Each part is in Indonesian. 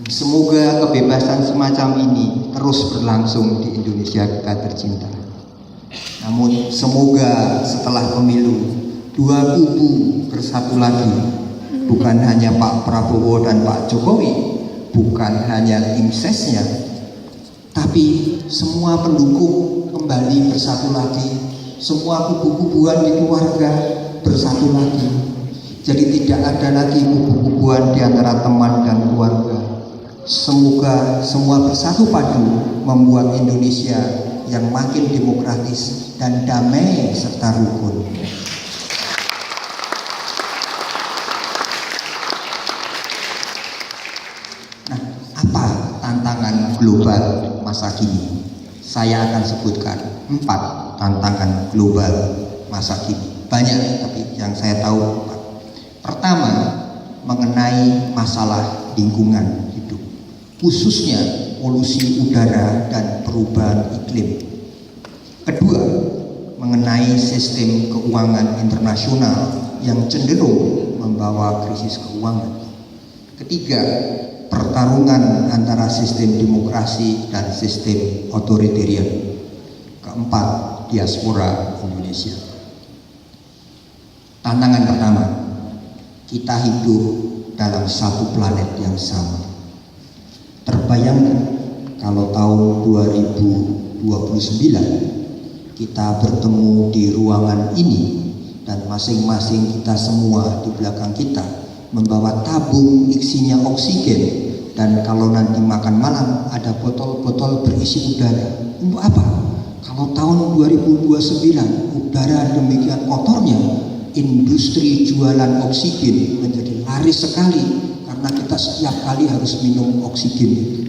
Semoga kebebasan semacam ini terus berlangsung di Indonesia kita tercinta. Namun semoga setelah pemilu dua kubu bersatu lagi, bukan hanya Pak Prabowo dan Pak Jokowi, bukan hanya tim sesnya, tapi semua pendukung kembali bersatu lagi, semua kubu-kubuan di keluarga bersatu lagi. Jadi tidak ada lagi kubu-kubuan di antara teman dan keluarga. Semoga semua bersatu padu membuat Indonesia yang makin demokratis dan damai serta rukun. Nah, apa tantangan global masa kini? Saya akan sebutkan 4 tantangan global masa kini. Banyak, tapi yang saya tahu 4. Pertama, mengenai masalah lingkungan hidup, khususnya polusi udara dan perubahan iklim. Kedua, mengenai sistem keuangan internasional yang cenderung membawa krisis keuangan. Ketiga, pertarungan antara sistem demokrasi dan sistem otoritarian. Keempat, diaspora Indonesia. Tantangan pertama, kita hidup dalam satu planet yang sama. Terbayangkan kalau tahun 2029 kita bertemu di ruangan ini dan masing-masing kita semua di belakang kita membawa tabung isinya oksigen, dan kalau nanti makan malam ada botol-botol berisi udara. Untuk apa? Kalau tahun 2029 udara demikian kotornya, industri jualan oksigen menjadi laris sekali karena kita setiap kali harus minum oksigen.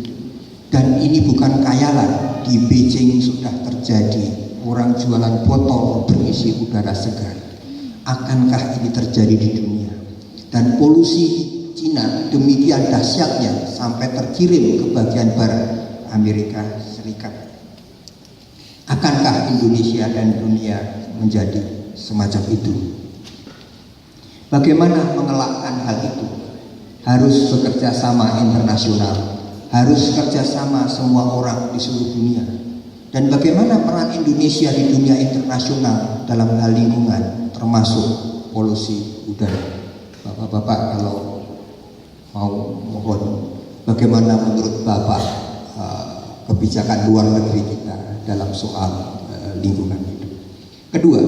Dan ini bukan khayalan, di Beijing sudah terjadi, orang jualan botol berisi udara segar. Akankah ini terjadi di dunia? Dan polusi Cina demikian dahsyatnya sampai terkirim ke bagian barat Amerika Serikat. Akankah Indonesia dan dunia menjadi semacam itu? Bagaimana mengelakkan hal itu? Harus bekerja sama internasional, harus kerjasama semua orang di seluruh dunia. Dan bagaimana peran Indonesia di dunia internasional dalam hal lingkungan, termasuk polusi udara? Bapak-bapak, kalau mau mohon, bagaimana menurut Bapak kebijakan luar negeri kita dalam soal lingkungan hidup? Kedua,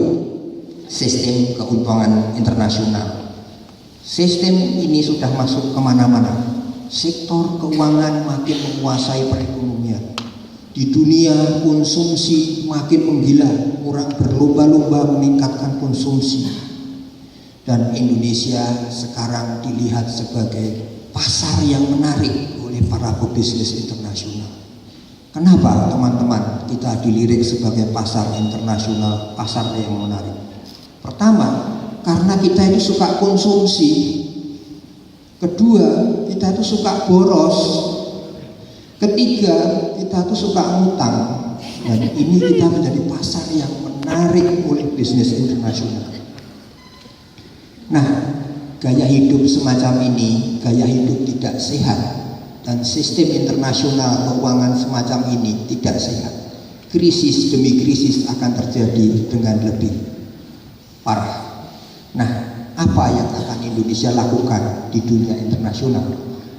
sistem keuangan internasional. Sistem ini sudah masuk kemana-mana. Sektor keuangan makin menguasai perekonomian. Di dunia konsumsi makin menggila, orang berlomba-lomba meningkatkan konsumsi. Dan Indonesia sekarang dilihat sebagai pasar yang menarik oleh para pebisnis internasional. Kenapa teman-teman kita dilirik sebagai pasar internasional, pasar yang menarik? Pertama, karena kita itu suka konsumsi. Kedua, kita itu suka boros. Ketiga, kita itu suka ngutang. Dan ini kita menjadi pasar yang menarik oleh bisnis internasional. Nah, gaya hidup semacam ini, gaya hidup tidak sehat, dan sistem internasional keuangan semacam ini tidak sehat. Krisis demi krisis akan terjadi dengan lebih parah. Nah, apa yang akan Indonesia lakukan di dunia internasional?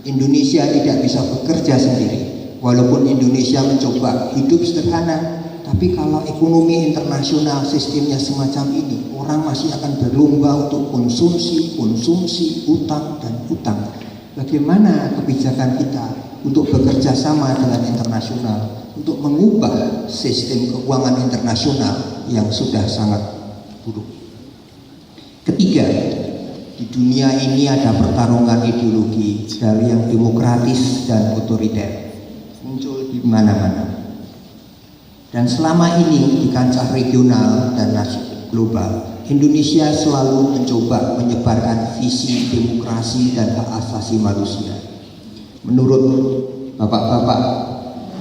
Indonesia tidak bisa bekerja sendiri. Walaupun Indonesia mencoba hidup sederhana, tapi kalau ekonomi internasional sistemnya semacam ini, orang masih akan berlomba untuk konsumsi, utang dan utang. Bagaimana kebijakan kita untuk bekerja sama dengan internasional untuk mengubah sistem keuangan internasional yang sudah sangat buruk? Ketiga, di dunia ini ada pertarungan ideologi dari yang demokratis dan otoriter muncul di mana-mana. Dan selama ini di kancah regional dan nasional global, Indonesia selalu mencoba menyebarkan visi demokrasi dan hak asasi manusia. Menurut bapak-bapak,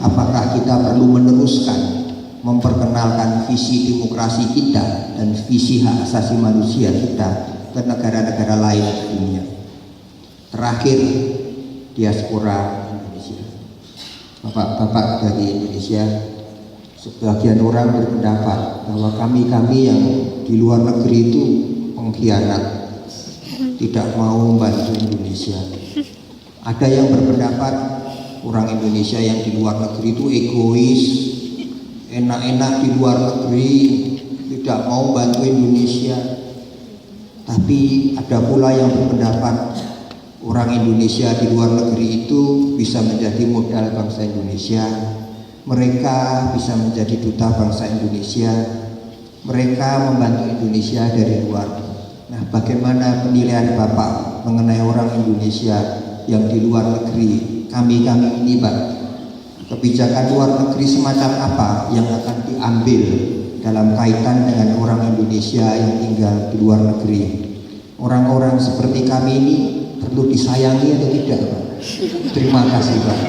apakah kita perlu meneruskan memperkenalkan visi demokrasi kita dan visi hak asasi manusia kita ke negara-negara lain di dunia? Terakhir, diaspora Indonesia. Bapak-bapak dari Indonesia, sebagian orang berpendapat bahwa kami yang di luar negeri itu pengkhianat, tidak mau membantu Indonesia. Ada yang berpendapat orang Indonesia yang di luar negeri itu egois, enak-enak di luar negeri, tidak mau bantu Indonesia. Tapi ada pula yang berpendapat orang Indonesia di luar negeri itu bisa menjadi modal bangsa Indonesia. Mereka bisa menjadi duta bangsa Indonesia. Mereka membantu Indonesia dari luar. Nah, bagaimana penilaian Bapak mengenai orang Indonesia yang di luar negeri, kami ini, Pak? Kebijakan luar negeri semacam apa yang akan diambil dalam kaitan dengan orang Indonesia yang tinggal di luar negeri? Orang-orang seperti kami ini perlu disayangi atau tidak, Pak? Terima kasih, Pak.